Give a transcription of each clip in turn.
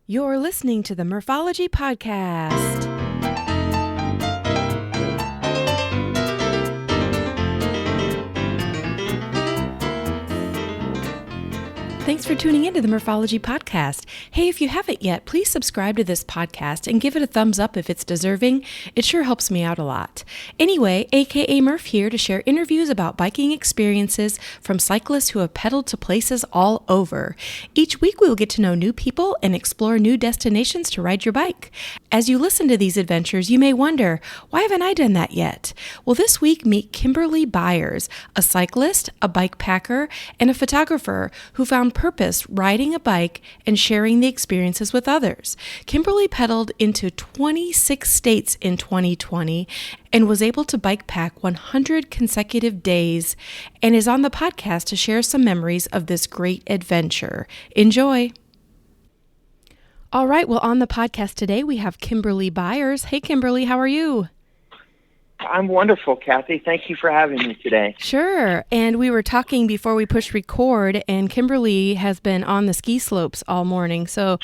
You're listening to the Morphology Podcast. Thanks for tuning into the Morphology Podcast. Hey, if you haven't yet, please subscribe to this podcast and give it a thumbs up if it's deserving. It sure helps me out a lot. Anyway, aka Murph here to share interviews about biking experiences from cyclists who have pedaled to places all over. Each week we will get to know new people and explore new destinations to ride your bike. As you listen to these adventures, you may wonder, why haven't I done that yet? Well, this week meet Kymberly Byers, a cyclist, a bikepacker, and a photographer who found purpose riding a bike and sharing the experiences with others. Kymberly pedaled into 26 states in 2020 and was able to bike pack 100 consecutive days and is on the podcast to share some memories of this great adventure. Enjoy! All right, well, on the podcast today, we have Kymberly Byers. Hey, Kymberly, how are you? I'm wonderful, Kathy. Thank you for having me today. Sure. And we were talking before we pushed record, and Kymberly has been on the ski slopes all morning. So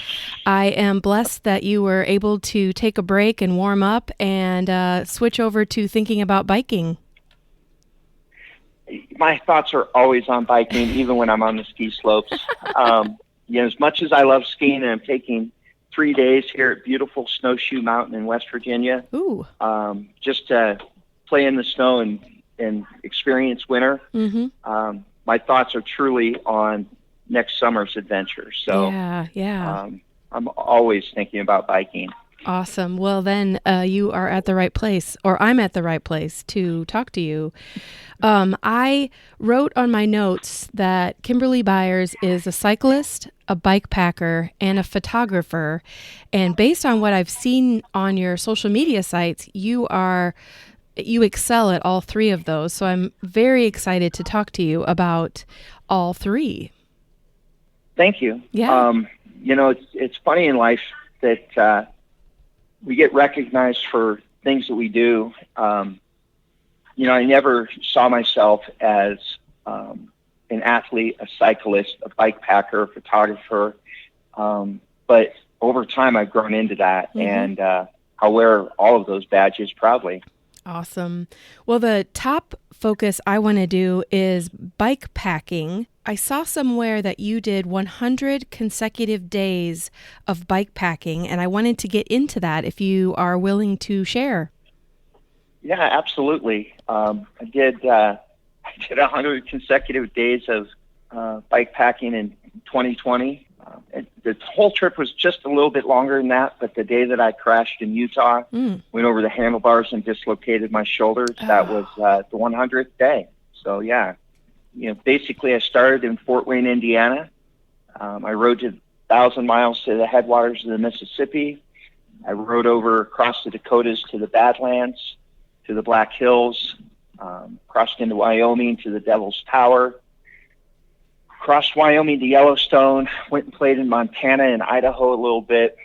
I am blessed that you were able to take a break and warm up and switch over to thinking about biking. My thoughts are always on biking, even when I'm on the ski slopes. As much as I love skiing, and I'm taking 3 days here at beautiful Snowshoe Mountain in West Virginia. Ooh. Just to play in the snow and experience winter. Mm-hmm. My thoughts are truly on next summer's adventure. So yeah. I'm always thinking about biking. Awesome. Well, then you are at the right place, or I'm at the right place to talk to you. I wrote on my notes that Kymberly Byers is a cyclist, a bikepacker, and a photographer. And based on what I've seen on your social media sites, you excel at all three of those. So I'm very excited to talk to you about all three. Thank you. Yeah. It's funny in life that we get recognized for things that we do. I never saw myself as an athlete, a cyclist, a bikepacker, a photographer. But over time, I've grown into that, and I'll wear all of those badges proudly. Awesome. Well, the top focus I want to do is bike packing. I saw somewhere that you did 100 consecutive days of bike packing, and I wanted to get into that if you are willing to share. Yeah, absolutely. I did 100 consecutive days of bike packing in 2020. The whole trip was just a little bit longer than that, but the day that I crashed in Utah, went over the handlebars and dislocated my shoulders, that was the 100th day. So, yeah. Basically I started in Fort Wayne, Indiana. I rode to 1,000 miles to the headwaters of the Mississippi. I rode over across the Dakotas to the Badlands, to the Black Hills, crossed into Wyoming to the Devil's Tower, crossed Wyoming to Yellowstone, went and played in Montana and Idaho a little bit,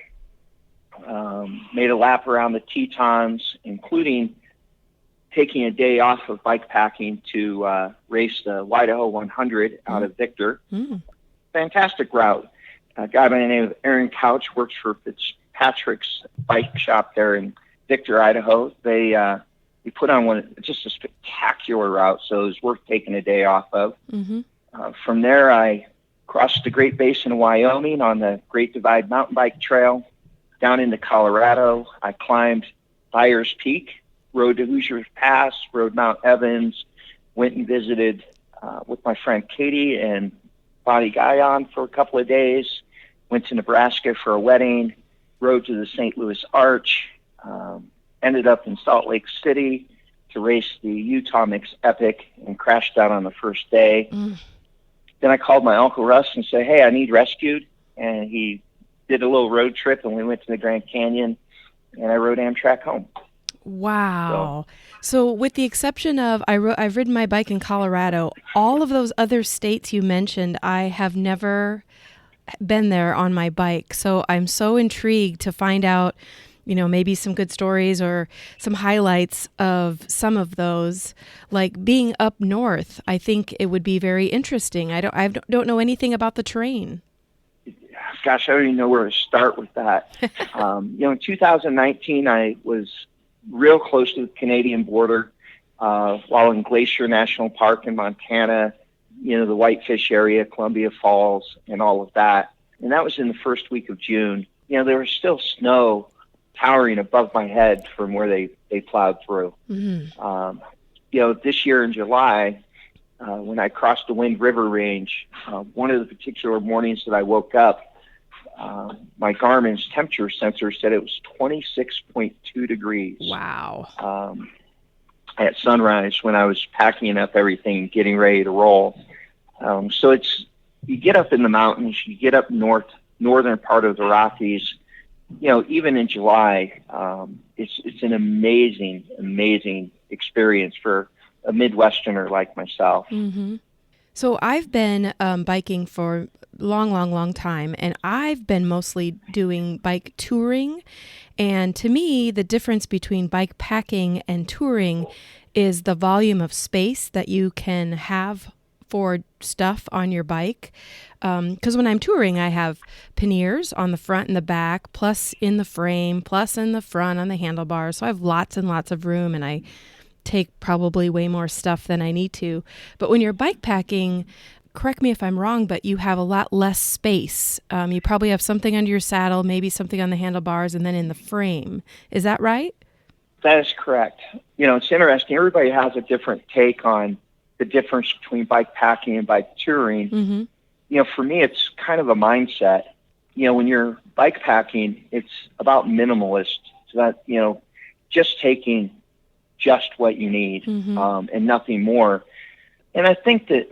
made a lap around the Tetons, including taking a day off of bike packing to race the Idaho 100 out of Victor. Fantastic route. A guy by the name of Aaron Couch works for Fitzpatrick's bike shop there in Victor, Idaho. They put on just a spectacular route, so it was worth taking a day off of. From there, I crossed the Great Basin of Wyoming on the Great Divide mountain bike trail, down into Colorado. I climbed Byers Peak, rode to Hoosier Pass, rode Mount Evans, went and visited with my friend Katie and Bonnie Guyon for a couple of days, went to Nebraska for a wedding, rode to the St. Louis Arch, ended up in Salt Lake City to race the Utah Mix Epic and crashed out on the first day. Then I called my Uncle Russ and said, hey, I need rescued. And he did a little road trip, and we went to the Grand Canyon, and I rode Amtrak home. Wow. So with the exception of I've ridden my bike in Colorado, all of those other states you mentioned, I have never been there on my bike. So I'm so intrigued to find out, maybe some good stories or some highlights of some of those, like being up north. I think it would be very interesting. I don't know anything about the terrain. gosh, I don't even know where to start with that. In 2019, I was real close to the Canadian border while in Glacier National Park in Montana, the Whitefish area, Columbia Falls, and all of that. And that was in the first week of June. There was still snow towering above my head from where they plowed through. Mm-hmm. This year in July, when I crossed the Wind River Range, one of the particular mornings that I woke up, my Garmin's temperature sensor said it was 26.2 degrees. Wow. At sunrise when I was packing up everything, getting ready to roll. So you get up in the mountains, you get up northern part of the Rockies, even in July, it's an amazing experience for a Midwesterner like myself. Mm-hmm. So I've been biking for long time, and I've been mostly doing bike touring. And to me, the difference between bike packing and touring is the volume of space that you can have for stuff on your bike. Because when I'm touring, I have panniers on the front and the back, plus in the frame, plus in the front on the handlebars. So I have lots and lots of room, and I take probably way more stuff than I need to. But when you're bike packing, correct me if I'm wrong, but you have a lot less space. You probably have something under your saddle, maybe something on the handlebars, and then in the frame. Is that right? That is correct. It's interesting. Everybody has a different take on the difference between bike packing and bike touring. Mm-hmm. For me, it's kind of a mindset. When you're bike packing, it's about minimalist. So that, just taking just what you need, mm-hmm. And nothing more. And I think that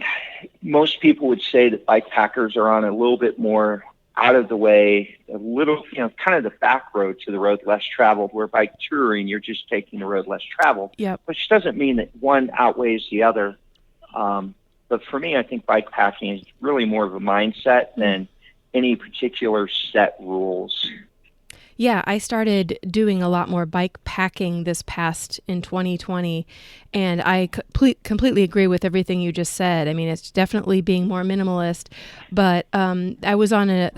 most people would say that bike packers are on a little bit more out of the way, a little, kind of the back road to the road less traveled, where bike touring, you're just taking the road less traveled. Yep. Which doesn't mean that one outweighs the other. But for me, I think bike packing is really more of a mindset than any particular set rules. Yeah, I started doing a lot more bike packing this past in 2020, and I completely agree with everything you just said. I mean, it's definitely being more minimalist, but I was on a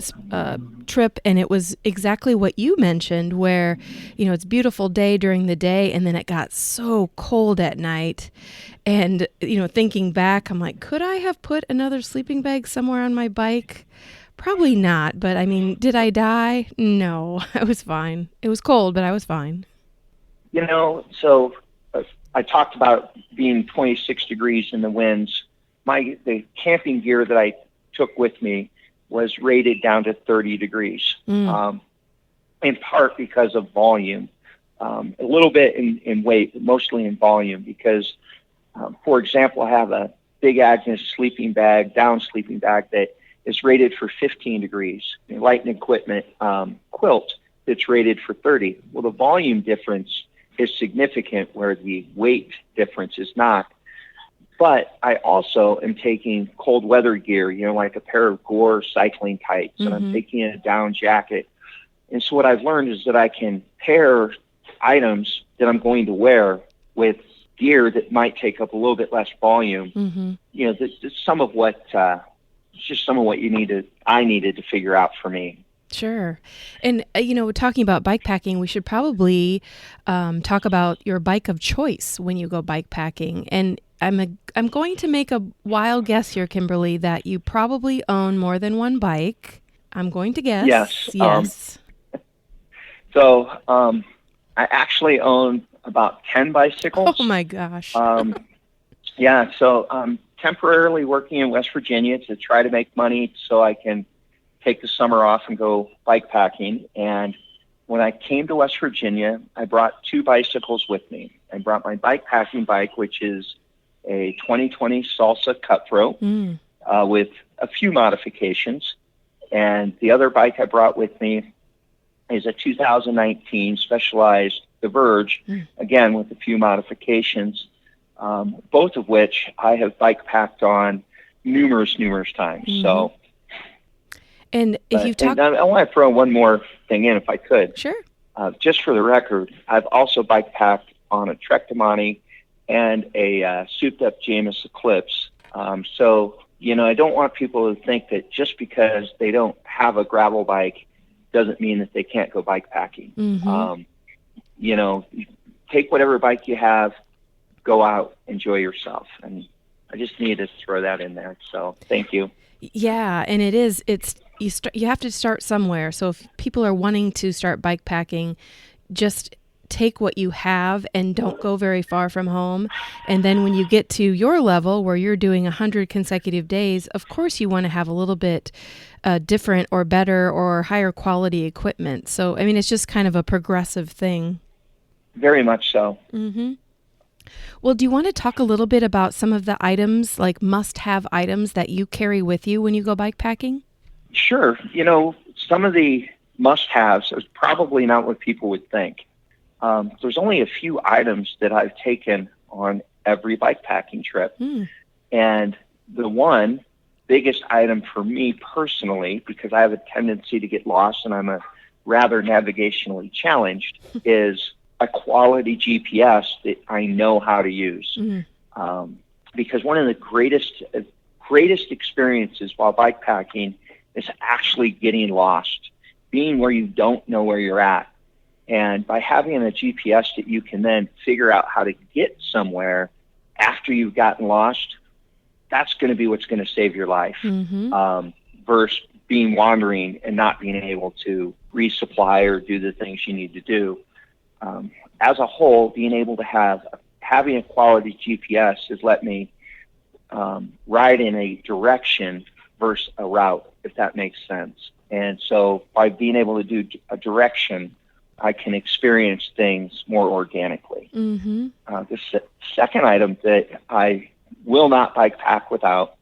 trip, and it was exactly what you mentioned, where, it's a beautiful day during the day, and then it got so cold at night. And, thinking back, I'm like, could I have put another sleeping bag somewhere on my bike? Probably not, but I mean, did I die? No, I was fine. It was cold, but I was fine. So I talked about being 26 degrees in the winds. The camping gear that I took with me was rated down to 30 degrees, in part because of volume, a little bit in weight, but mostly in volume because, for example, I have a Big Agnes down sleeping bag that is rated for 15 degrees. Light and equipment quilt that's rated for 30. Well, the volume difference is significant where the weight difference is not. But I also am taking cold weather gear, like a pair of Gore cycling tights, and I'm taking a down jacket. And so what I've learned is that I can pair items that I'm going to wear with gear that might take up a little bit less volume. Mm-hmm. That's some of what I needed to figure out for me. Sure. And, talking about bike packing, we should probably talk about your bike of choice when you go bike packing. And I'm going to make a wild guess here, Kymberly, that you probably own more than one bike. I'm going to guess. Yes. So I actually own about 10 bicycles. Oh, my gosh. Yeah, so I'm temporarily working in West Virginia to try to make money so I can take the summer off and go bike packing. And when I came to West Virginia, I brought 2 bicycles with me. I brought my bike packing bike, which is a 2020 Salsa Cutthroat with a few modifications. And the other bike I brought with me is a 2019 Specialized The Verge, again with a few modifications. Both of which I have bike packed on numerous times. Mm-hmm. So, and if you've talked, I want to throw one more thing in, if I could. Sure. Just for the record, I've also bike packed on a Trek Damani and a souped up Jamis Eclipse. So I don't want people to think that just because they don't have a gravel bike doesn't mean that they can't go bikepacking. Take whatever bike you have, go out, enjoy yourself. And I just needed to throw that in there. So thank you. Yeah, and you have to start somewhere. So if people are wanting to start bikepacking, just take what you have and don't go very far from home. And then when you get to your level where you're doing 100 consecutive days, of course you want to have a little bit different or better or higher quality equipment. So, I mean, it's just kind of a progressive thing. Very much so. Mm-hmm. Well, do you want to talk a little bit about some of the items, like must-have items that you carry with you when you go bikepacking? Sure. Some of the must-haves is probably not what people would think. There's only a few items that I've taken on every bikepacking trip. And the one biggest item for me personally, because I have a tendency to get lost and I'm a rather navigationally challenged, is a quality GPS that I know how to use. Because one of the greatest experiences while bikepacking is actually getting lost, being where you don't know where you're at. And by having a GPS that you can then figure out how to get somewhere after you've gotten lost, that's going to be what's going to save your life. Versus being wandering and not being able to resupply or do the things you need to do. As a whole, being able to having a quality GPS has let me ride in a direction versus a route, if that makes sense. And so by being able to do a direction, I can experience things more organically. The second item that I will not bikepack without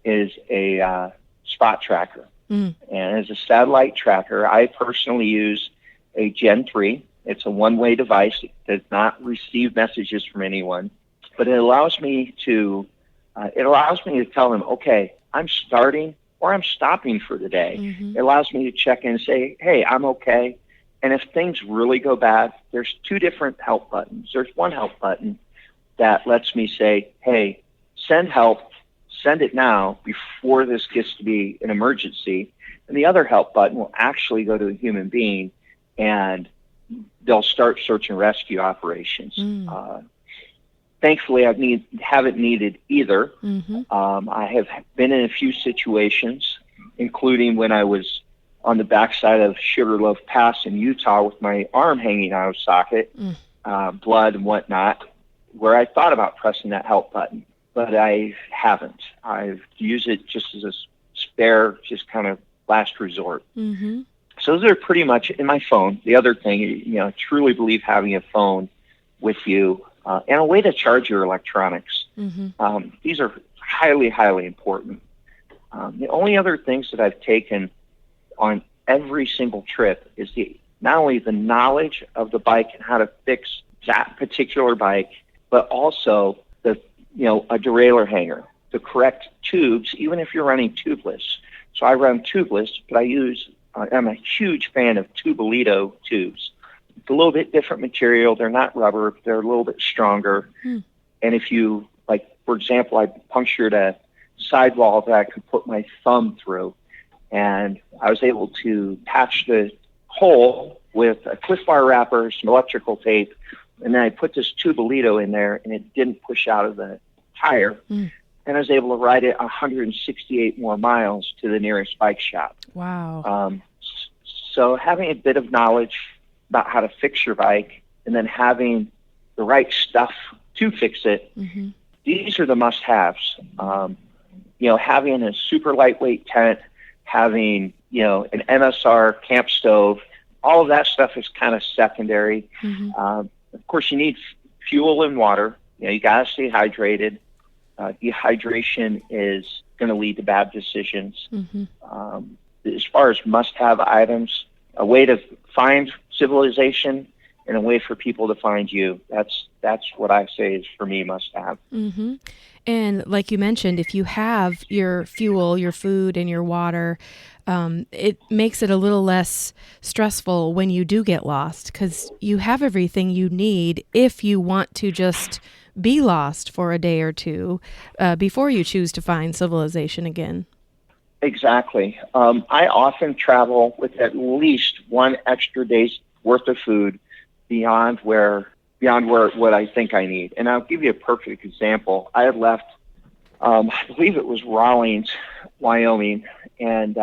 is a spot tracker. And as a satellite tracker, I personally use a Gen 3. It's a one-way device. It does not receive messages from anyone, but it allows me to tell them, okay, I'm starting or I'm stopping for the day. It allows me to check in and say, hey, I'm okay. And if things really go bad, there's two different help buttons. There's one help button that lets me say, hey, send help, send it now before this gets to be an emergency. And the other help button will actually go to a human being and they'll start search and rescue operations. Thankfully, I haven't needed either. I have been in a few situations, including when I was on the backside of Sugarloaf Pass in Utah with my arm hanging out of socket, blood and whatnot, where I thought about pressing that help button, but I haven't. I've used it just as a spare, just kind of last resort. So those are pretty much in my phone. The other thing, I truly believe having a phone with you and a way to charge your electronics. These are highly, highly important. The only other things that I've taken on every single trip is not only the knowledge of the bike and how to fix that particular bike, but also a derailleur hanger, the correct tubes, even if you're running tubeless. So I run tubeless, but I'm a huge fan of Tubolito tubes. It's a little bit different material. They're not rubber. They're a little bit stronger. And if you, for example, I punctured a sidewall that I could put my thumb through, and I was able to patch the hole with a Cliff Bar wrapper, some electrical tape, and then I put this Tubolito in there, and it didn't push out of the tire. And I was able to ride it 168 more miles to the nearest bike shop. Wow. So having a bit of knowledge about how to fix your bike and then having the right stuff to fix it, these are the must-haves. Having a super lightweight tent, having, an MSR camp stove, all of that stuff is kind of secondary. Of course, you need fuel and water. You got to stay hydrated. Dehydration is going to lead to bad decisions. As far as must-have items, a way to find civilization and a way for people to find you. That's what I say is, for me, must-have. And like you mentioned, if you have your fuel, your food, and your water, it makes it a little less stressful when you do get lost, because you have everything you need if you want to just be lost for a day or two before you choose to find civilization again. Exactly. I often travel with at least one extra day's worth of food beyond where what I think I need. And I'll give you a perfect example. I had left, I believe it was Rawlins, Wyoming, and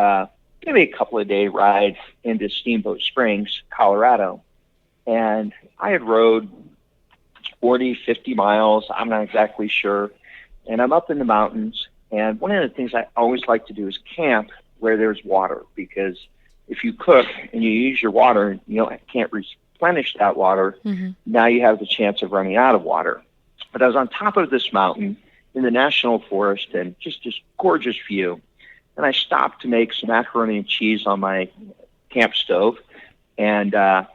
maybe a couple of day ride into Steamboat Springs, Colorado. And I had rode 40, 50 miles. I'm not exactly sure. And I'm up in the mountains. And one of the things I always like to do is camp where there's water, because if you cook and you use your water, you can't replenish that water. Mm-hmm. Now you have the chance of running out of water. But I was on top of this mountain in the national forest, and just this gorgeous view. And I stopped to make some macaroni and cheese on my camp stove. And I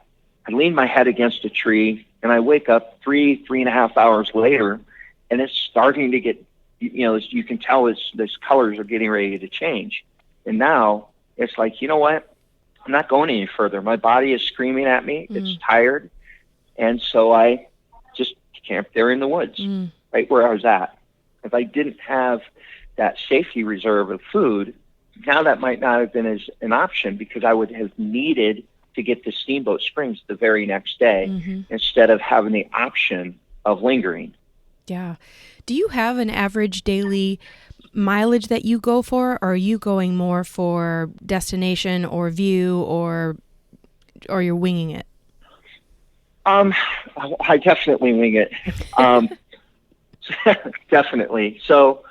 leaned my head against a tree, and I wake up 3.5 hours later, and it's starting to get, you can tell these colors are getting ready to change. And now it's like, you know what? I'm not going any further. My body is screaming at me. It's tired. And so I just camped there in the woods, right where I was at. If I didn't have that safety reserve of food, now that might not have been as an option, because I would have needed to get to Steamboat Springs the very next day instead of having the option of lingering. Yeah. Do you have an average daily mileage that you go for, or are you going more for destination or view, or you're winging it? I definitely wing it. Definitely. So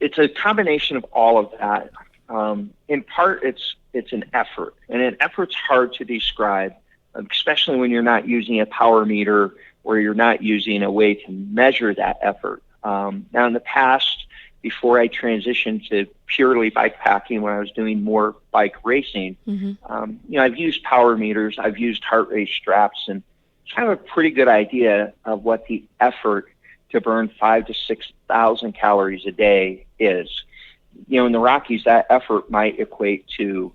it's a combination of all of that. In part, it's an effort, and an effort's hard to describe, especially when you're not using a power meter or you're not using a way to measure that effort. Now, in the past, before I transitioned to purely bikepacking, when I was doing more bike racing, I've used power meters, I've used heart rate straps, and I have a pretty good idea of what the effort to burn 5,000 to 6,000 calories a day is. In the Rockies, that effort might equate to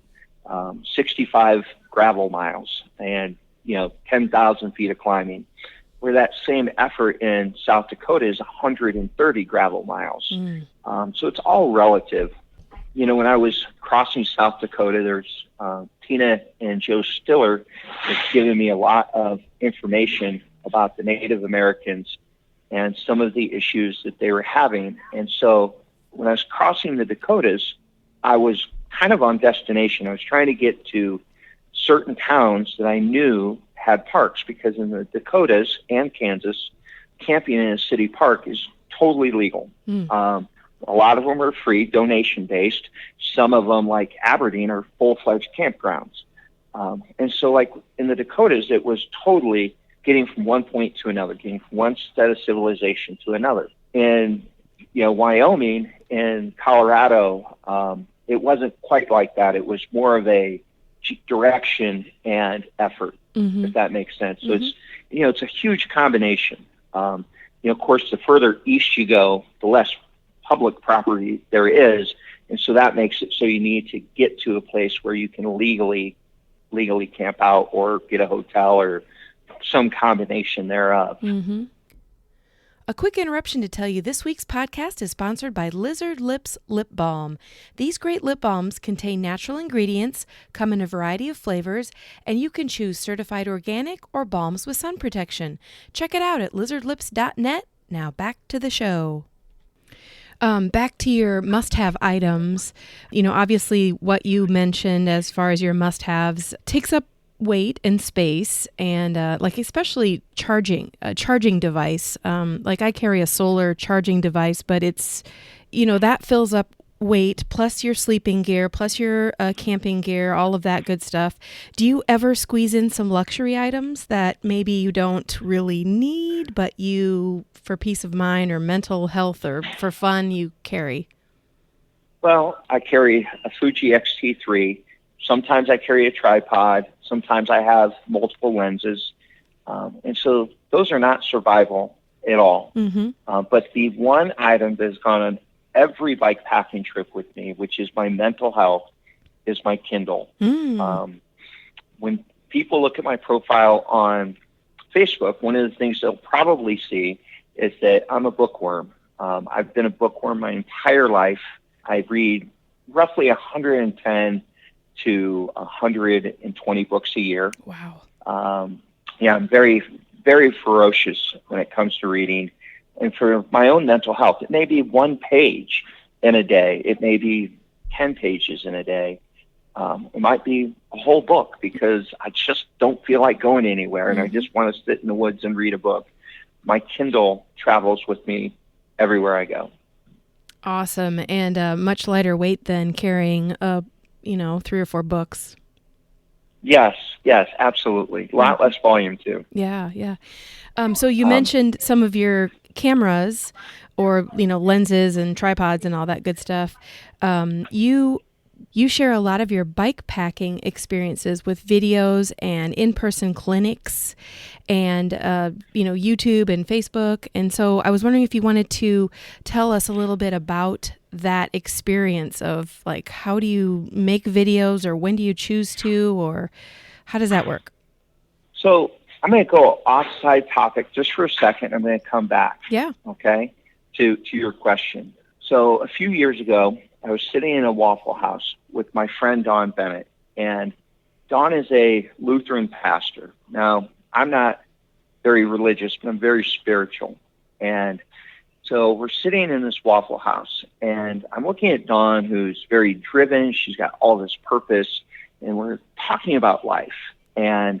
65 gravel miles and 10,000 feet of climbing, where that same effort in South Dakota is 130 gravel miles. So it's all relative. When I was crossing South Dakota, there's Tina and Joe Stiller have given me a lot of information about the Native Americans and some of the issues that they were having. And so when I was crossing the Dakotas, I was kind of on destination. I was trying to get to certain towns that I knew had parks, because in the Dakotas and Kansas, camping in a city park is totally legal. A lot of them are free, donation-based. Some of them, like Aberdeen, are full-fledged campgrounds. And so, like in the Dakotas, it was totally getting from one point to another, getting from one set of civilization to another. In Wyoming and Colorado, it wasn't quite like that. It was more of a direction and effort, if that makes sense. So it's a huge combination. Of course, the further east you go, the less public property there is, and so that makes it so you need to get to a place where you can legally camp out or get a hotel or some combination thereof. A quick interruption to tell you this week's podcast is sponsored by Lizard Lips Lip Balm. These great lip balms contain natural ingredients, come in a variety of flavors, and you can choose certified organic or balms with sun protection. Check it out at lizardlips.net. Now back to the show. Back to your must-have items. Obviously what you mentioned as far as your must-haves takes up weight and space, and especially a charging device. I carry a solar charging device, but it's, that fills up weight, plus your sleeping gear, plus your camping gear, all of that good stuff. Do you ever squeeze in some luxury items that maybe you don't really need, but you, for peace of mind or mental health or for fun, you carry? Well, I carry a Fuji X-T3. Sometimes I carry a tripod. Sometimes I have multiple lenses. And so those are not survival at all. But the one item that has gone on every bike packing trip with me, which is my mental health, is my Kindle. When people look at my profile on Facebook, one of the things they'll probably see is that I'm a bookworm. I've been a bookworm my entire life. I read roughly 110 to 120 books a year. Wow. I'm very, very ferocious when it comes to reading. And for my own mental health, it may be one page in a day. It may be 10 pages in a day. It might be a whole book because I just don't feel like going anywhere and I just want to sit in the woods and read a book. My Kindle travels with me everywhere I go. Awesome. And much lighter weight than carrying 3 or 4 books. Yes, absolutely. A lot less volume too. Yeah. So you mentioned some of your cameras or, lenses and tripods and all that good stuff. You share a lot of your bike packing experiences with videos and in-person clinics and, YouTube and Facebook. And so I was wondering if you wanted to tell us a little bit about that experience of like, how do you make videos or when do you choose to, or how does that work? So I'm going to go off-side topic just for a second. I'm going to come back. Yeah. Okay. To your question. So a few years ago, I was sitting in a Waffle House with my friend Don Bennett, and Don is a Lutheran pastor. Now, I'm not very religious, but I'm very spiritual. And so we're sitting in this Waffle House, and I'm looking at Dawn, who's very driven. She's got all this purpose, and we're talking about life. And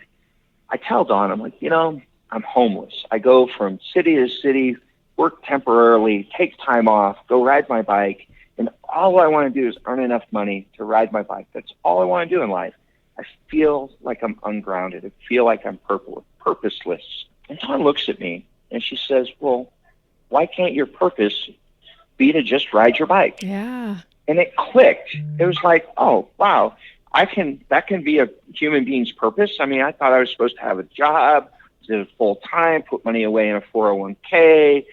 I tell Dawn, I'm like, I'm homeless. I go from city to city, work temporarily, take time off, go ride my bike, and all I want to do is earn enough money to ride my bike. That's all I want to do in life. I feel like I'm ungrounded. I feel like I'm purposeless. And Dawn looks at me, and she says, well, why can't your purpose be to just ride your bike? Yeah. And it clicked. It was like, oh, wow, that can be a human being's purpose. I mean, I thought I was supposed to have a job, do it full time, put money away in a 401k,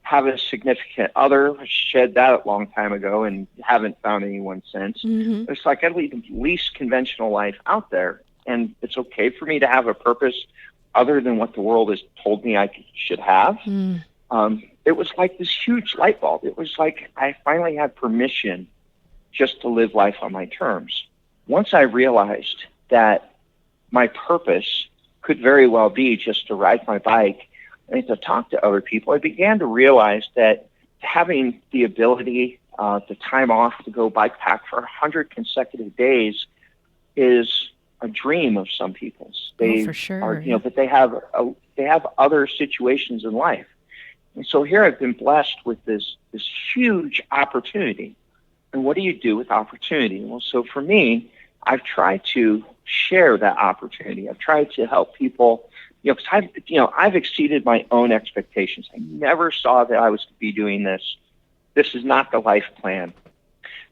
have a significant other. I shed that a long time ago and haven't found anyone since. Mm-hmm. It's like I lead the least conventional life out there, and it's okay for me to have a purpose other than what the world has told me I should have. Mm. It was like this huge light bulb. It was like I finally had permission just to live life on my terms. Once I realized that my purpose could very well be just to ride my bike and to talk to other people, I began to realize that having the ability, the time off to go bike pack for 100 consecutive days is a dream of some people's. They for sure. are, but they have other situations in life. And so here I've been blessed with this huge opportunity. And what do you do with opportunity? Well, so for me, I've tried to share that opportunity. I've tried to help people, because I've exceeded my own expectations. I never saw that I was to be doing this. This is not the life plan.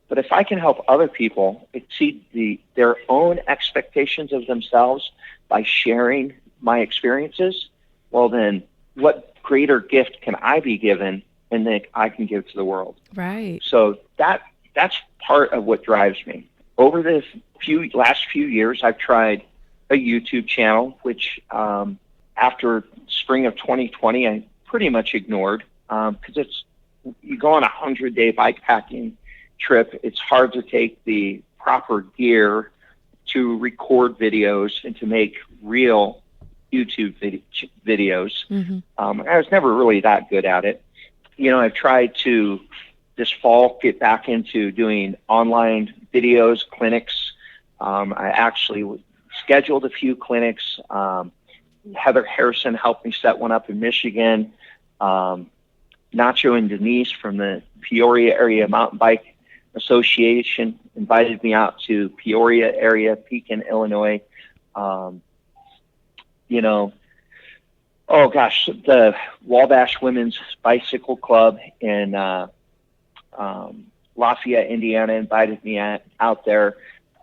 But if I can help other people exceed their own expectations of themselves by sharing my experiences, well then, what greater gift can I be given and that I can give to the world? Right. So that's part of what drives me. Over the last few years, I've tried a YouTube channel, which after spring of 2020, I pretty much ignored because you go on a 100-day bikepacking trip. It's hard to take the proper gear to record videos and to make real YouTube videos. Mm-hmm. I was never really that good at it. I've tried to this fall get back into doing online videos, clinics. I actually scheduled a few clinics. Heather Harrison helped me set one up in Michigan. Nacho and Denise from the Peoria Area Mountain Bike Association invited me out to Peoria area, Pekin, Illinois. The Wabash Women's Bicycle Club in Lafayette, Indiana invited me out there.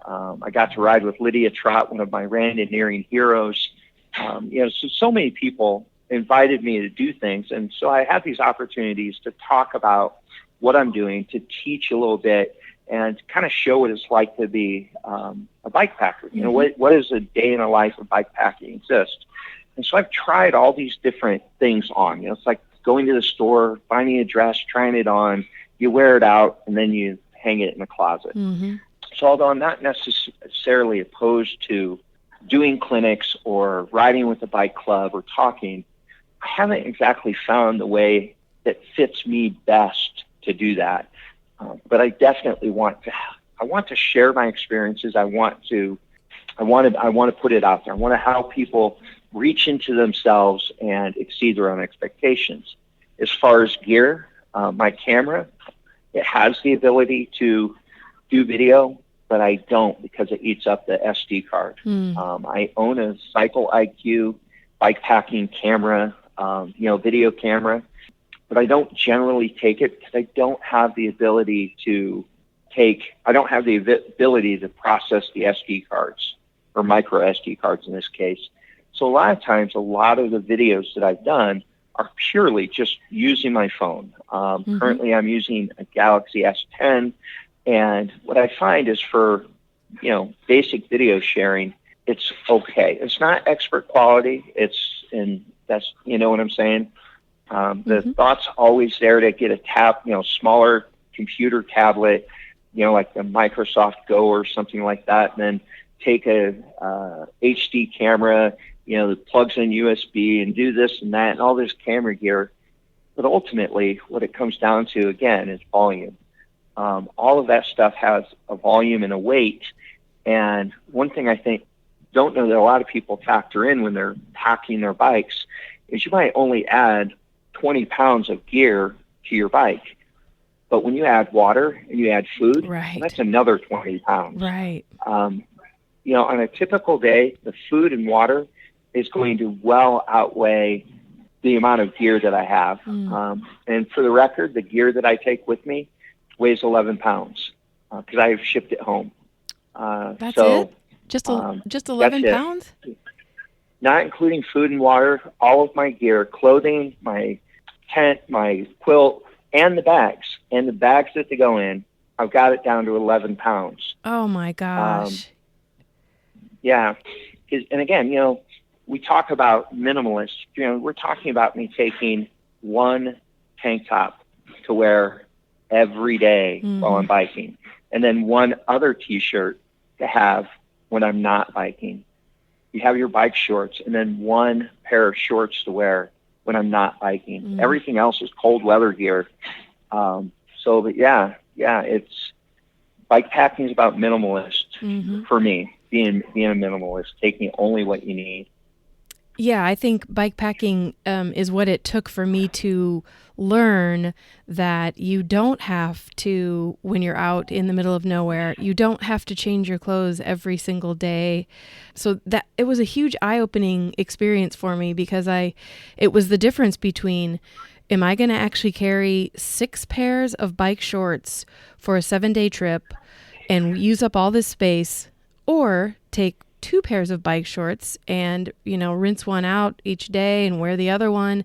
I got to ride with Lydia Trott, one of my randoneering heroes. So many people invited me to do things. And so I had these opportunities to talk about what I'm doing, to teach a little bit, and kind of show what it's like to be a bikepacker. What is a day in the life of bikepacking exist? And so I've tried all these different things on. It's like going to the store, finding a dress, trying it on, you wear it out, and then you hang it in the closet. Mm-hmm. So although I'm not necessarily opposed to doing clinics or riding with a bike club or talking, I haven't exactly found the way that fits me best to do that. But I definitely want to share my experiences. I want to put it out there. I want to help people reach into themselves and exceed their own expectations. As far as gear, my camera, it has the ability to do video, but I don't because it eats up the SD card. I own a Cycle IQ bikepacking camera, video camera, but I don't generally take it because I don't have the ability to process the SD cards, or micro SD cards in this case. So a lot of times, a lot of the videos that I've done are purely just using my phone. Currently I'm using a Galaxy S10, and what I find is for, basic video sharing, it's okay. It's not expert quality. That's, you know what I'm saying? The thought's always there to get a smaller computer tablet, like the Microsoft Go or something like that, and then take a HD camera, that plugs in USB and do this and that and all this camera gear. But ultimately, what it comes down to, again, is volume. All of that stuff has a volume and a weight. And one thing I don't know that a lot of people factor in when they're packing their bikes is you might only add 20 pounds of gear to your bike. But when you add water and you add food, right, that's another 20 pounds. Right. On a typical day, the food and water is going to well outweigh the amount of gear that I have. And for the record, the gear that I take with me weighs 11 pounds because I have shipped it home. That's it? Just 11 pounds? Not including food and water, all of my gear, clothing, my tent, my quilt, and the bags that they go in, I've got it down to 11 pounds. Oh my gosh. Yeah. And again, we talk about minimalist, we're talking about me taking one tank top to wear every day while I'm biking, and then one other t-shirt to have when I'm not biking. You have your bike shorts, and then one pair of shorts to wear when I'm not biking. Everything else is cold weather gear. But it's bike packing is about minimalist for me, being a minimalist, taking only what you need. Yeah, I think bikepacking is what it took for me to learn that you don't have to, when you're out in the middle of nowhere, you don't have to change your clothes every single day. So that it was a huge eye-opening experience for me because it was the difference between, am I going to actually carry 6 pairs of bike shorts for a 7-day trip and use up all this space, or take 2 pairs of bike shorts and, rinse one out each day and wear the other one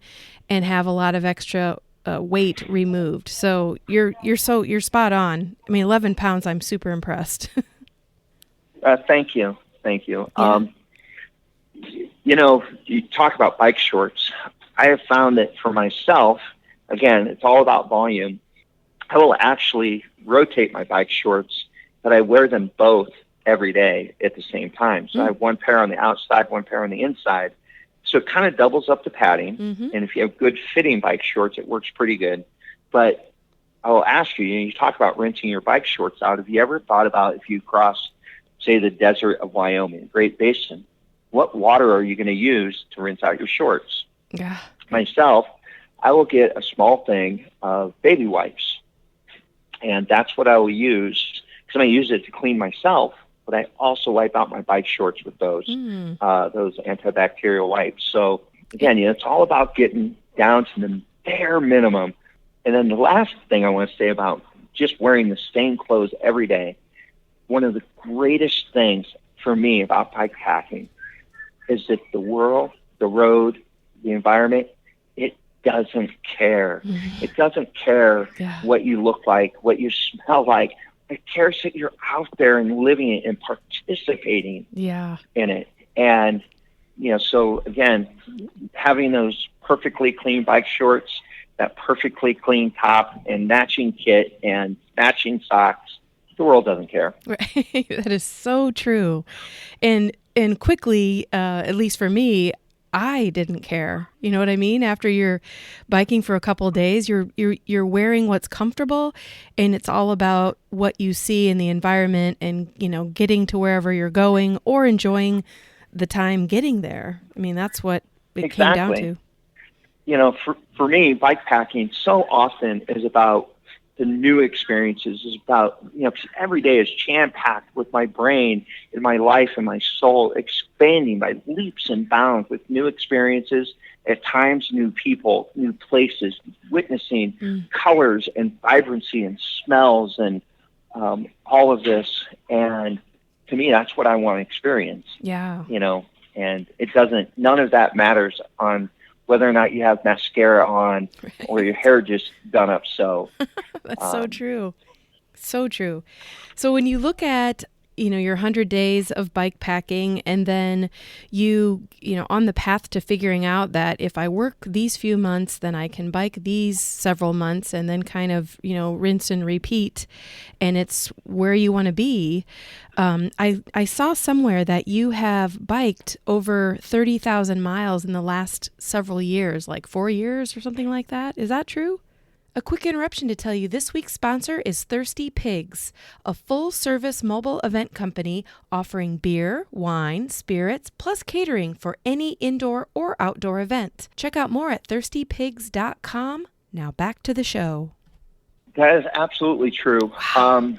and have a lot of extra weight removed. So you're spot on. I mean, 11 pounds, I'm super impressed. Thank you. Yeah. You talk about bike shorts. I have found that for myself, again, it's all about volume. I will actually rotate my bike shorts, but I wear them both every day at the same time. So I have one pair on the outside, one pair on the inside. So it kind of doubles up the padding. And if you have good fitting bike shorts, it works pretty good. But I will ask you, you talk about rinsing your bike shorts out. Have you ever thought about if you cross, say, the desert of Wyoming, Great Basin, what water are you going to use to rinse out your shorts? Yeah. Myself, I will get a small thing of baby wipes. And that's what I will use because I use it to clean myself. But I also wipe out my bike shorts with those antibacterial wipes. So again, it's all about getting down to the bare minimum. And then the last thing I want to say about just wearing the same clothes every day, one of the greatest things for me about bike packing is that the world, the road, the environment, it doesn't care. It doesn't care what you look like, what you smell like. It cares that you're out there and living it and participating in it. And, so again, having those perfectly clean bike shorts, that perfectly clean top, and matching kit and matching socks, the world doesn't care. Right. That is so true. And quickly, at least for me, I didn't care. You know what I mean? After you're biking for a couple of days, you're wearing what's comfortable, and it's all about what you see in the environment and, getting to wherever you're going or enjoying the time getting there. I mean, that's what it came down to. For me, bike packing so often is about the new experiences, is about, because every day is jam-packed with my brain and my life and my soul expanding by leaps and bounds with new experiences, at times new people, new places, witnessing colors and vibrancy and smells and all of this. And to me, that's what I want to experience. Yeah. And none of that matters on whether or not you have mascara on or your hair just done up so. That's so true. So true. So when you look at, your 100 days of bike packing, and then you on the path to figuring out that if I work these few months, then I can bike these several months, and then kind of, rinse and repeat, and it's where you want to be. I saw somewhere that you have biked over 30,000 miles in the last several years, like 4 years or something like that. Is that true? A quick interruption to tell you this week's sponsor is Thirsty Pigs, a full-service mobile event company offering beer, wine, spirits, plus catering for any indoor or outdoor event. Check out more at thirstypigs.com. Now back to the show. That is absolutely true. I'd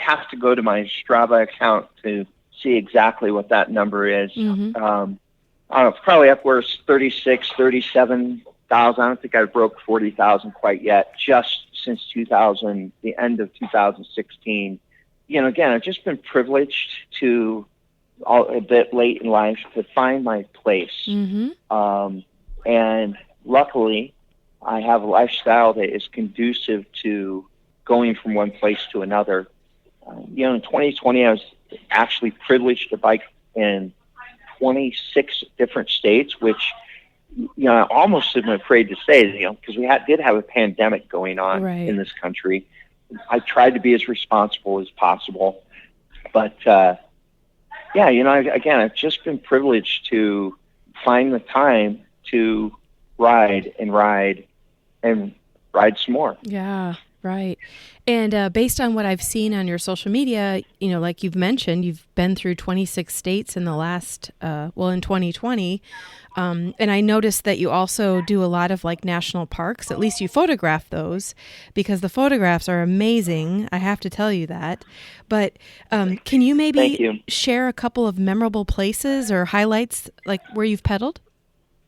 have to go to my Strava account to see exactly what that number is. Mm-hmm. I don't know, it's probably upwards 36, 37,000. I don't think I've broke 40,000 quite yet, just since the end of 2016. Again, I've just been privileged to, a bit late in life, to find my place. Mm-hmm. And luckily, I have a lifestyle that is conducive to going from one place to another. In 2020, I was actually privileged to bike in 26 different states, which I almost am afraid to say, because we did have a pandemic going on in this country. I tried to be as responsible as possible. But, I've just been privileged to find the time to ride some more. Yeah, right. And based on what I've seen on your social media, like you've mentioned, you've been through 26 states in the last, in 2020. And I noticed that you also do a lot of national parks. At least you photograph those, because the photographs are amazing. I have to tell you that. But can you maybe share a couple of memorable places or highlights, where you've pedaled?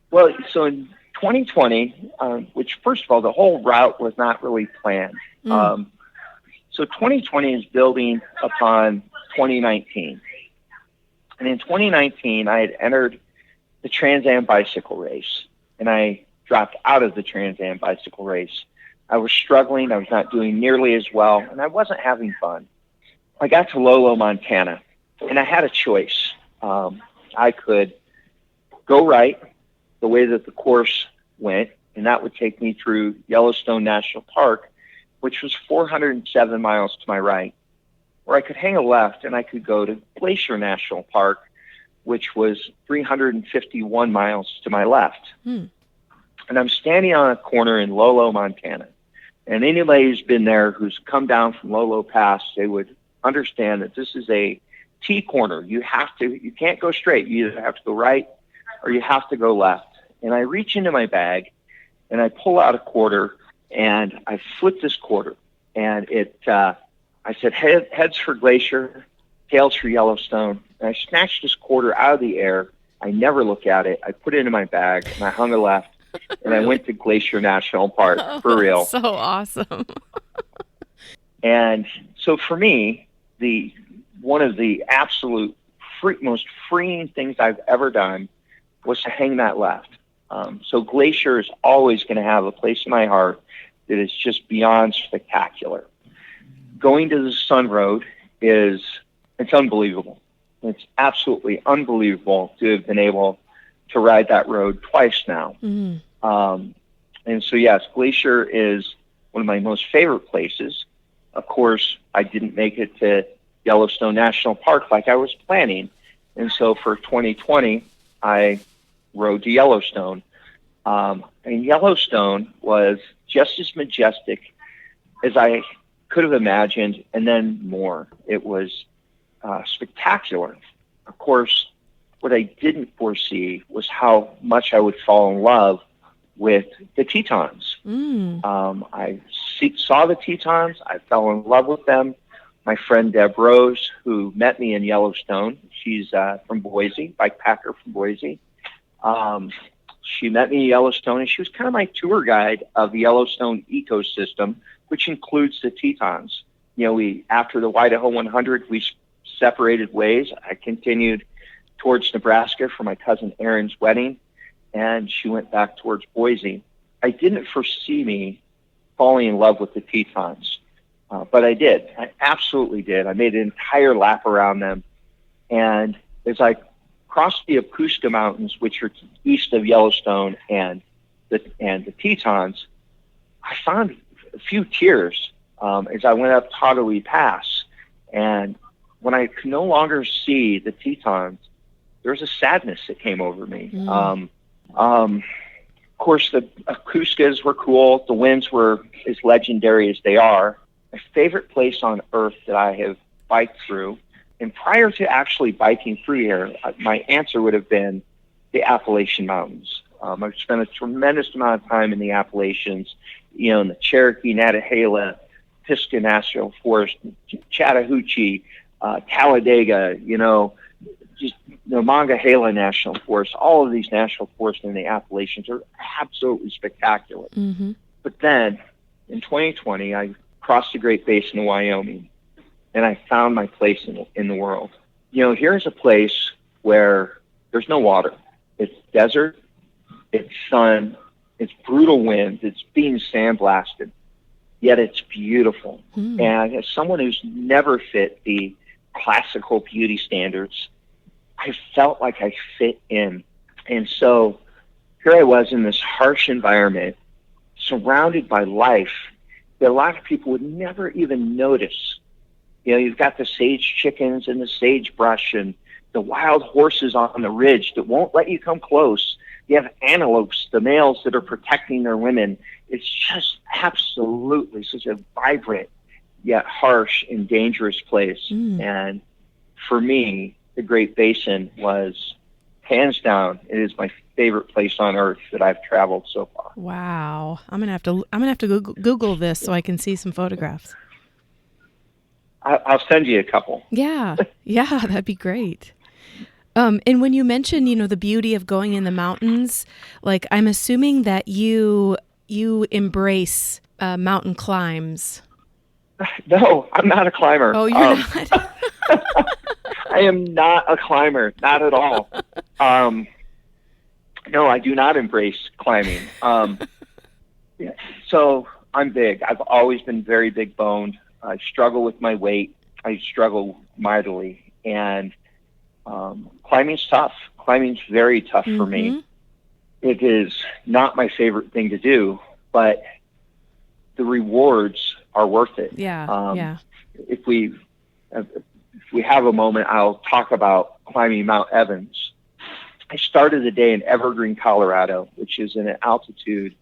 Well, so in 2020, which first of all, the whole route was not really planned. So 2020 is building upon 2019. And in 2019, I had entered the Trans Am bicycle race, and I dropped out of the Trans Am bicycle race. I was struggling. I was not doing nearly as well, and I wasn't having fun. I got to Lolo, Montana, and I had a choice. I could go right the way that the course went, and that would take me through Yellowstone National Park, which was 407 miles to my right. Or I could hang a left, and I could go to Glacier National Park, which was 351 miles to my left. And I'm standing on a corner in Lolo, Montana. And anybody who's been there, who's come down from Lolo Pass, they would understand that this is a T corner. You can't go straight. You either have to go right or you have to go left. And I reach into my bag and I pull out a quarter and I flip this quarter. And I said, heads for Glacier, tails for Yellowstone. And I snatched this quarter out of the air. I never look at it. I put it in my bag and I hung a left. And I went to Glacier National Park, for real. So awesome. And so for me, one of the absolute most freeing things I've ever done was to hang that left. So Glacier is always going to have a place in my heart that is just beyond spectacular. Going to the Sun Road it's unbelievable. It's absolutely unbelievable to have been able to ride that road twice now. Mm. And so, yes, Glacier is one of my most favorite places. Of course, I didn't make it to Yellowstone National Park like I was planning. And so for 2020, I rode to Yellowstone. And Yellowstone was just as majestic as I could have imagined, and then more. It was spectacular. Of course, what I didn't foresee was how much I would fall in love with the Tetons. I saw the Tetons. I fell in love with them. My friend Deb Rose, who met me in Yellowstone, she's from Boise, bikepacker from Boise. She met me in Yellowstone, and she was kind of my tour guide of the Yellowstone ecosystem, which includes the Tetons. After the Idaho 100, we separated ways. I continued towards Nebraska for my cousin Erin's wedding, and she went back towards Boise. I didn't foresee me falling in love with the Tetons, but I did. I absolutely did. I made an entire lap around them, and as I crossed the Apusca Mountains, which are east of Yellowstone and the Tetons, I found a few tears as I went up Totally Pass, and when I could no longer see the Tetons, there was a sadness that came over me. Of course, the Apuscas were cool. The winds were as legendary as they are. My favorite place on earth that I have biked through, and prior to actually biking through here, my answer would have been the Appalachian Mountains. I've spent a tremendous amount of time in the Appalachians, in the Cherokee, Nantahala, Pisgah National Forest, Chattahoochee, Talladega, Monongahela National Forest. All of these national forests in the Appalachians are absolutely spectacular. Mm-hmm. But then in 2020, I crossed the Great Basin of Wyoming, and I found my place in the world. Here's a place where there's no water. It's desert, it's sun, it's brutal winds, it's being sandblasted, yet it's beautiful. And as someone who's never fit the classical beauty standards, I felt like I fit in. And so here I was in this harsh environment, surrounded by life that a lot of people would never even notice. You've got the sage chickens and the sagebrush and the wild horses on the ridge that won't let you come close. You have antelopes, the males that are protecting their women. It's just absolutely such a vibrant yet harsh and dangerous place. And for me, the Great Basin was hands down, it is my favorite place on earth that I've traveled so far. Wow. I'm going to have to Google this so I can see some photographs. I'll send you a couple. Yeah, that'd be great. And when you mentioned, the beauty of going in the mountains, I'm assuming that you embrace mountain climbs. No, I'm not a climber. Oh, you're not? I am not a climber, not at all. No, I do not embrace climbing. So I'm big. I've always been very big boned. I struggle with my weight. I struggle mightily. And climbing's tough. Climbing's very tough for me. It is not my favorite thing to do, but the rewards are worth it. Yeah. If we have a moment, I'll talk about climbing Mount Evans. I started the day in Evergreen, Colorado, which is in an altitude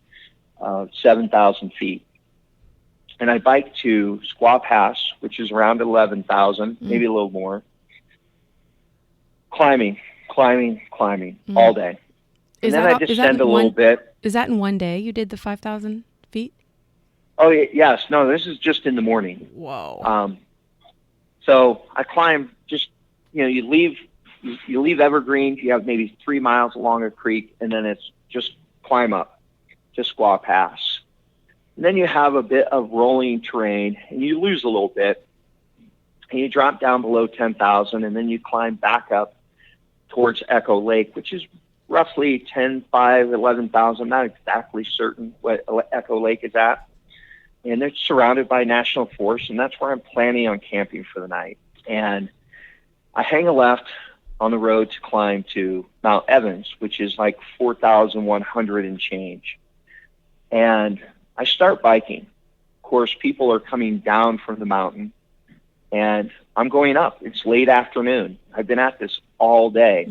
of 7,000 feet. And I biked to Squaw Pass, which is around 11,000, maybe a little more. Climbing all day. And then I descend a little bit. Is that in one day you did the 5,000 feet? Oh, yes. No, this is just in the morning. Whoa. So I climb just, you leave Evergreen, you have maybe 3 miles along a creek, and then it's just climb up to Squaw Pass. And then you have a bit of rolling terrain, and you lose a little bit, and you drop down below 10,000, and then you climb back up towards Echo Lake, which is roughly 10,500, 11,000. I'm not exactly certain what Echo Lake is at. And it's surrounded by national forest, and that's where I'm planning on camping for the night. And I hang a left on the road to climb to Mount Evans, which is like 4,100 and change. And I start biking. Of course, people are coming down from the mountain, and I'm going up. It's late afternoon. I've been at this all day.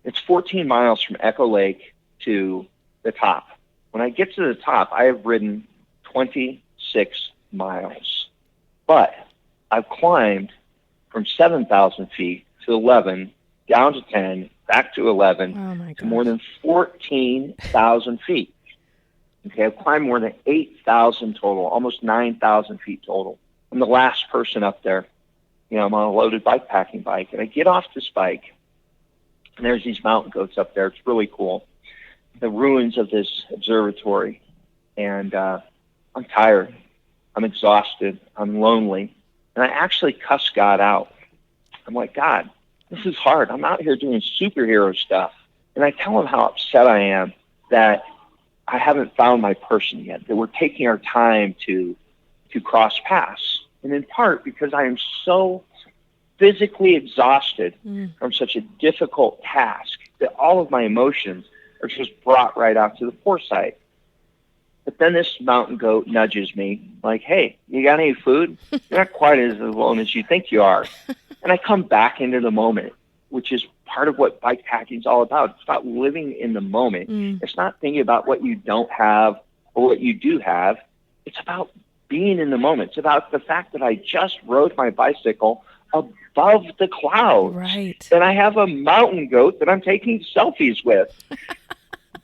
It's 14 miles from Echo Lake to the top. When I get to the top, I have ridden 26 miles. But I've climbed from 7,000 feet to 11, down to 10, back to 11, to more than 14,000 feet. Okay, I've climbed more than 8,000 total, almost 9,000 feet total. I'm the last person up there. You know, I'm on a loaded bikepacking bike, and I get off this bike, and there's these mountain goats up there. It's really cool. The ruins of this observatory, and I'm tired. I'm exhausted. I'm lonely, and I actually cuss God out. I'm like, God, this is hard. I'm out here doing superhero stuff, and I tell him how upset I am that I haven't found my person yet, that we're taking our time to cross paths. And in part because I am so physically exhausted from such a difficult task that all of my emotions are just brought right out to the foresight. But then this mountain goat nudges me like, hey, you got any food? You're not quite as alone as you think you are. And I come back into the moment, which is part of what bikepacking is all about. It's about living in the moment. It's not thinking about what you don't have or what you do have. It's about being in the moment. It's about the fact that I just rode my bicycle above the clouds. Right. And I have a mountain goat that I'm taking selfies with.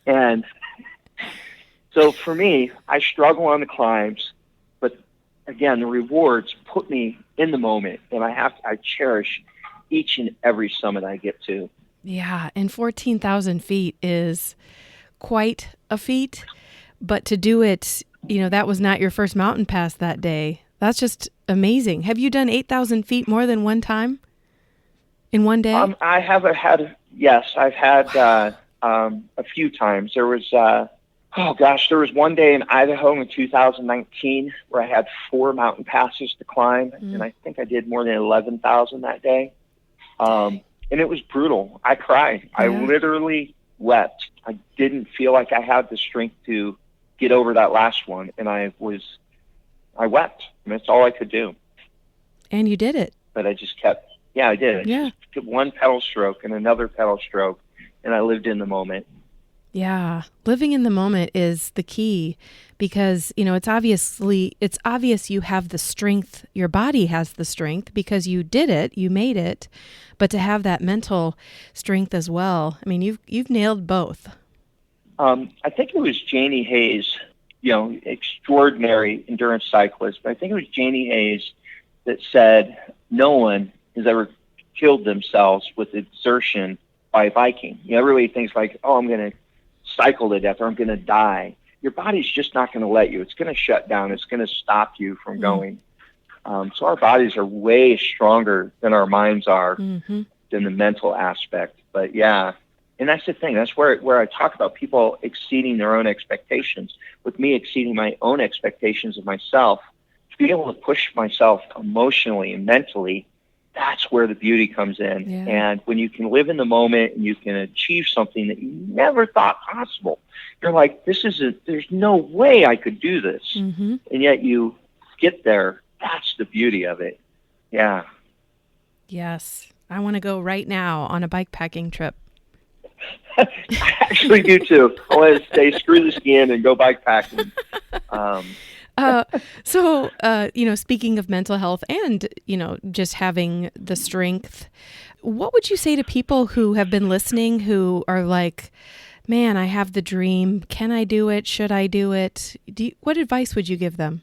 And so for me, I struggle on the climbs, but again, the rewards put me in the moment, and I cherish each and every summit I get to. Yeah, and 14,000 feet is quite a feat, but to do it, you know, that was not your first mountain pass that day. That's just amazing. Have you done 8,000 feet more than one time in one day? I haven't had, yes, I've had a few times. There was, there was one day in Idaho in 2019 where I had 4 mountain passes to climb, and I think I did more than 11,000 that day. And it was brutal. I cried. Yeah. I literally wept. I didn't feel like I had the strength to get over that last one, and I wept. I mean, that's all I could do. And you did it. But I just kept, I did. I just took one pedal stroke and another pedal stroke, and I lived in the moment. Yeah. Living in the moment is the key because, you know, it's obvious you have the strength, your body has the strength because you did it, you made it, but to have that mental strength as well. I mean, you've nailed both. I think it was Janie Hayes, you know, extraordinary endurance cyclist, but I think it was Janie Hayes that said no one has ever killed themselves with exertion by biking. You know, everybody thinks like, oh, I'm going to cycle to death or I'm going to die. Your body's just not going to let you. It's going to shut down. It's going to stop you from going. So our bodies are way stronger than our minds are than the mental aspect. But yeah, and that's the thing. That's where I talk about people exceeding their own expectations. With me exceeding my own expectations of myself, to be able to push myself emotionally and mentally, that's where the beauty comes in. Yeah. And when you can live in the moment and you can achieve something that you never thought possible, you're like, there's no way I could do this. And yet you get there. That's the beauty of it. Yeah. Yes. I want to go right now on a bikepacking trip. I actually do too. I want to say screw the skiing and go bikepacking. So, you know, speaking of mental health and, you know, just having the strength, what would you say to people who have been listening who are like, man, I have the dream. Can I do it? Should I do it? What advice would you give them?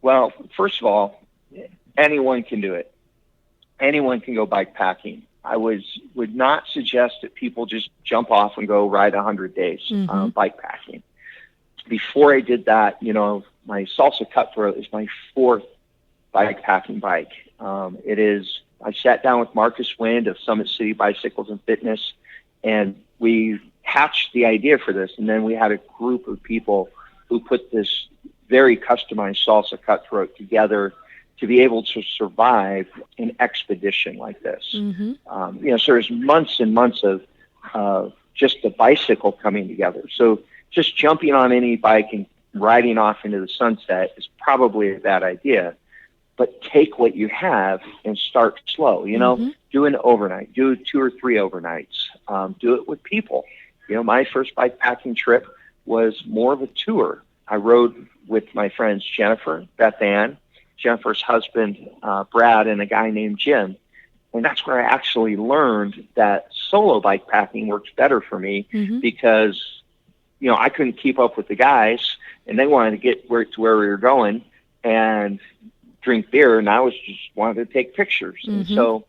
Well, first of all, anyone can do it. Anyone can go bikepacking. I would not suggest that people just jump off and go ride 100 days bikepacking. Before I did that, you know, my Salsa Cutthroat is my 4th bikepacking bike. I sat down with Marcus Wind of Summit City Bicycles and Fitness, and we hatched the idea for this. And then we had a group of people who put this very customized Salsa Cutthroat together to be able to survive an expedition like this. So there's months and months of just the bicycle coming together. So just jumping on any bike and riding off into the sunset is probably a bad idea. But take what you have and start slow. Do an overnight, do 2 or 3 overnights, do it with people. My first bikepacking trip was more of a tour. I rode with my friends Jennifer, Beth Ann, Jennifer's husband, Brad, and a guy named Jim. And that's where I actually learned that solo bikepacking works better for me because, I couldn't keep up with the guys and they wanted to get to where we were going and drink beer, and I was just wanted to take pictures. And so,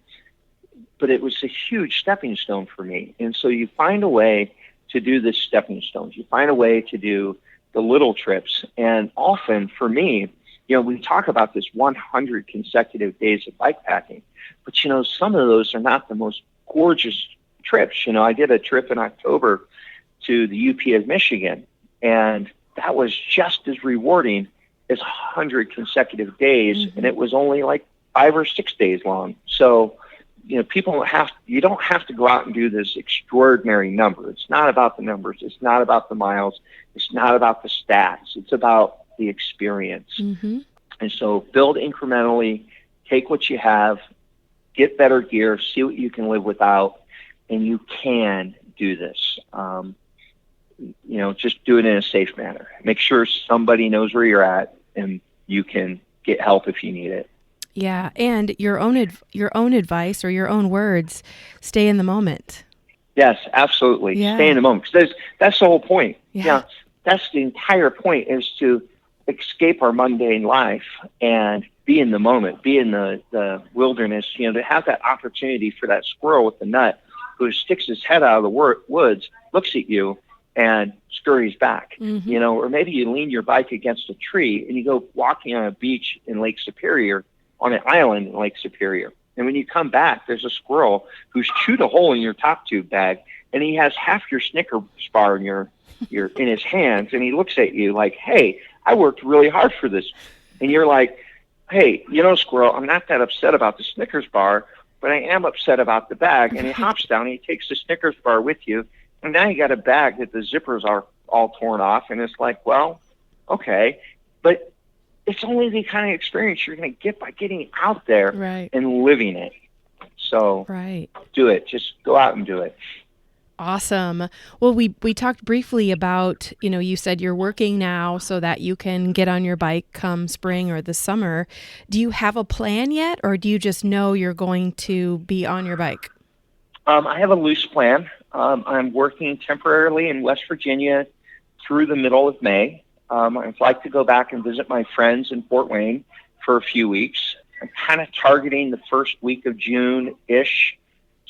but it was a huge stepping stone for me. And so you find a way to do the stepping stones. You find a way to do the little trips. And often for me, we talk about this 100 consecutive days of bikepacking, but some of those are not the most gorgeous trips. I did a trip in October to the UP of Michigan, and that was just as rewarding as 100 consecutive days, and it was only like 5 or 6 days long. So, you don't have to go out and do this extraordinary number. It's not about the numbers. It's not about the miles. It's not about the stats. It's about the experience. And so build incrementally, take what you have, get better gear, see what you can live without, and you can do this. Just do it in a safe manner. Make sure somebody knows where you're at and you can get help if you need it. Yeah, and your own advice or your own words, stay in the moment. Yes, absolutely. Yeah. Stay in the moment. 'Cause that's the whole point. Yeah. That's the entire point, is to escape our mundane life and be in the moment, be in the wilderness, to have that opportunity for that squirrel with the nut who sticks his head out of the woods, looks at you, and scurries back. Or maybe you lean your bike against a tree and you go walking on a beach in Lake Superior, on an island in Lake Superior. And when you come back, there's a squirrel who's chewed a hole in your top tube bag, and he has half your Snickers bar in his hands, and he looks at you like, "Hey, I worked really hard for this." And you're like, "Hey, squirrel, I'm not that upset about the Snickers bar, but I am upset about the bag." And he hops down and he takes the Snickers bar with you, and now you got a bag that the zippers are all torn off, and it's like, well, okay, but it's only the kind of experience you're going to get by getting out there and living it. So do it. Just go out and do it. Awesome. Well, we talked briefly about, you said you're working now so that you can get on your bike come spring or the summer. Do you have a plan yet, or do you just know you're going to be on your bike? I have a loose plan. I'm working temporarily in West Virginia through the middle of May. I'd like to go back and visit my friends in Fort Wayne for a few weeks. I'm kind of targeting the first week of June-ish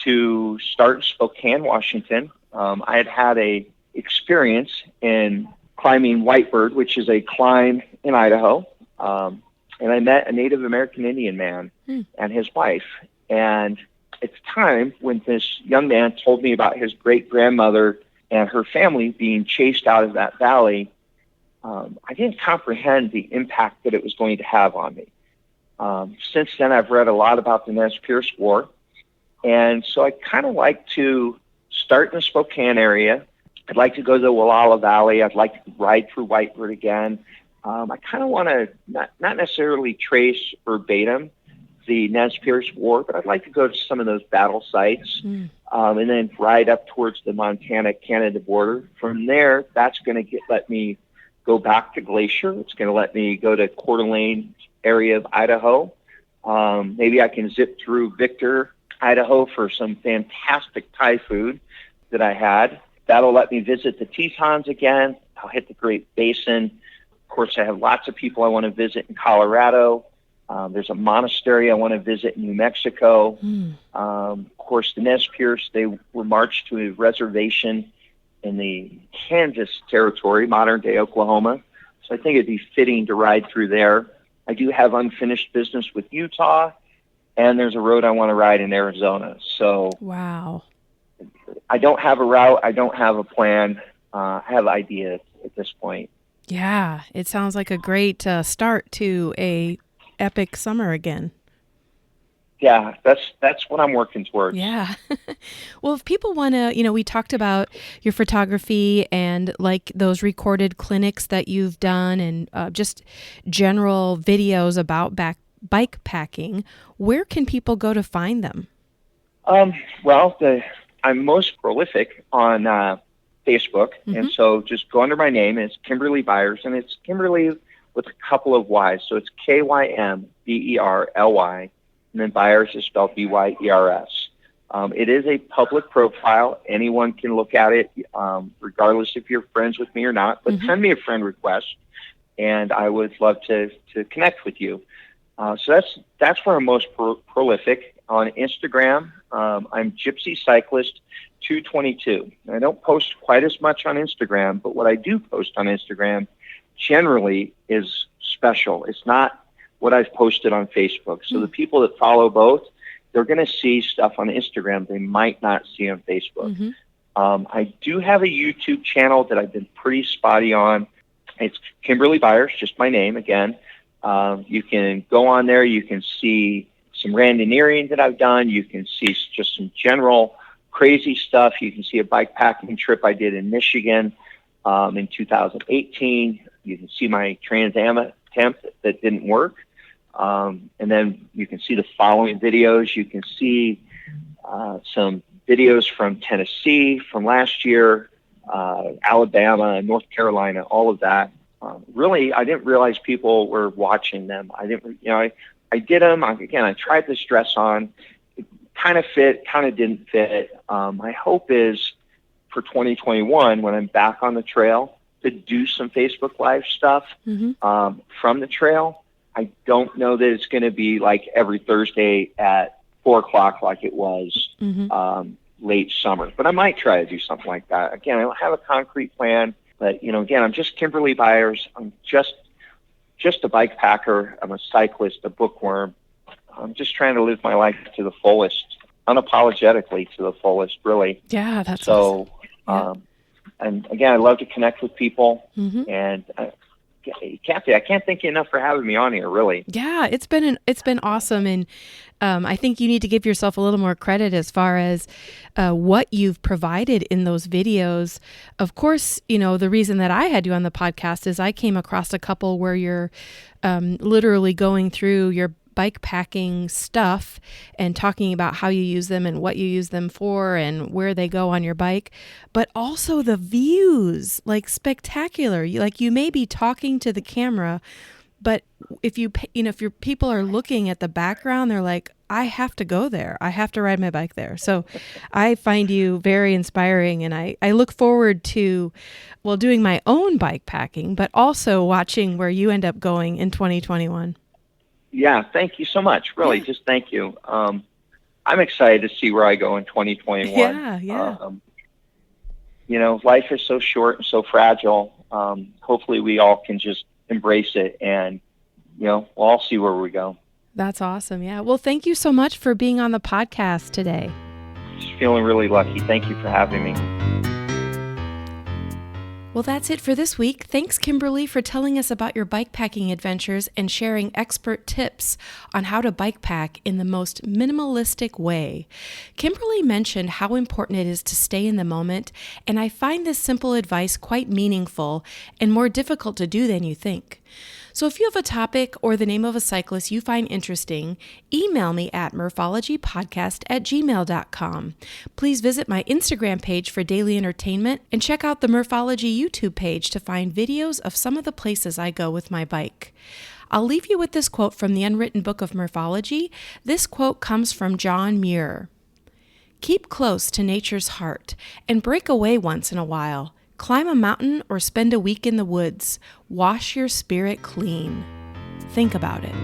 to start in Spokane, Washington. I had a experience in climbing Whitebird, which is a climb in Idaho. And I met a Native American Indian man and his wife. And at the time when this young man told me about his great-grandmother and her family being chased out of that valley, I didn't comprehend the impact that it was going to have on me. Since then, I've read a lot about the Nez Perce War, and so I kind of like to start in the Spokane area. I'd like to go to the Walala Valley. I'd like to ride through Whitebird again. I kind of want to not necessarily trace verbatim the Nez Perce War, but I'd like to go to some of those battle sites and then ride up towards the Montana-Canada border. From there, that's going to let me go back to Glacier. It's going to let me go to Coeur d'Alene area of Idaho. Maybe I can zip through Victor, Idaho for some fantastic Thai food that I had. That'll let me visit the Tetons again. I'll hit the Great Basin. Of course, I have lots of people I want to visit in Colorado. There's a monastery I want to visit in New Mexico. Of course, the Nez Perce, they were marched to a reservation in the Kansas territory, modern-day Oklahoma. So I think it'd be fitting to ride through there. I do have unfinished business with Utah, and there's a road I want to ride in Arizona. So wow. I don't have a route. I don't have a plan. I have ideas at this point. Yeah, it sounds like a great start to a epic summer again. Yeah, that's what I'm working towards. Yeah. Well, if people want to, we talked about your photography and like those recorded clinics that you've done and just general videos about bike packing. Where can people go to find them? Well, I'm most prolific on Facebook, and so just go under my name. It's Kymberly Byers, and it's Kymberly with a couple of Y's, so it's Kymberly, and then Byers is spelled Byers. It is a public profile. Anyone can look at it, regardless if you're friends with me or not. But send me a friend request, and I would love to connect with you. So that's where I'm most prolific. On Instagram, I'm Gypsy Cyclist 222. I don't post quite as much on Instagram, but what I do post on Instagram generally is special. It's not what I've posted on Facebook. So the people that follow both, they're going to see stuff on Instagram they might not see on Facebook. I do have a YouTube channel that I've been pretty spotty on. It's Kymberly Byers, just my name again. You can go on there. You can see some randoneering that I've done. You can see just some general crazy stuff. You can see a bikepacking trip I did in Michigan in 2018. You can see my Trans Am attempt that didn't work. And then you can see the following videos. You can see some videos from Tennessee from last year, Alabama, North Carolina, all of that. Really, I didn't realize people were watching them. I did them. I tried this dress on. It kind of fit, kind of didn't fit. My hope is for 2021, when I'm back on the trail, to do some Facebook Live stuff from the trail. I don't know that it's going to be like every Thursday at 4 o'clock like it was late summer. But I might try to do something like that. Again, I don't have a concrete plan. But, again, I'm just Kymberly Byers. I'm just a bike packer. I'm a cyclist, a bookworm. I'm just trying to live my life to the fullest, unapologetically to the fullest, really. Yeah, that's so. Awesome. And again, I love to connect with people, and I can't thank you enough for having me on here, really. Yeah, it's been awesome, and I think you need to give yourself a little more credit as far as what you've provided in those videos. Of course, the reason that I had you on the podcast is I came across a couple where you're literally going through your bike packing stuff and talking about how you use them and what you use them for and where they go on your bike, but also the views, like spectacular. You may be talking to the camera, but if your people are looking at the background, they're like, I have to go there. I have to ride my bike there. So I find you very inspiring, and I look forward to, doing my own bike packing, but also watching where you end up going in 2021. Yeah, thank you so much. Really, just thank you. I'm excited to see where I go in 2021. Yeah. Life is so short and so fragile. Hopefully we all can just embrace it, and, we'll all see where we go. That's awesome. Yeah. Well, thank you so much for being on the podcast today. Just feeling really lucky. Thank you for having me. Well, that's it for this week. Thanks, Kymberly, for telling us about your bikepacking adventures and sharing expert tips on how to bike pack in the most minimalistic way. Kymberly mentioned how important it is to stay in the moment, and I find this simple advice quite meaningful and more difficult to do than you think. So if you have a topic or the name of a cyclist you find interesting, email me at murphologypodcast@gmail.com. Please visit my Instagram page for daily entertainment and check out the Murphology YouTube page to find videos of some of the places I go with my bike. I'll leave you with this quote from the Unwritten Book of Murphology. This quote comes from John Muir. Keep close to nature's heart and break away once in a while. Climb a mountain or spend a week in the woods. Wash your spirit clean. Think about it.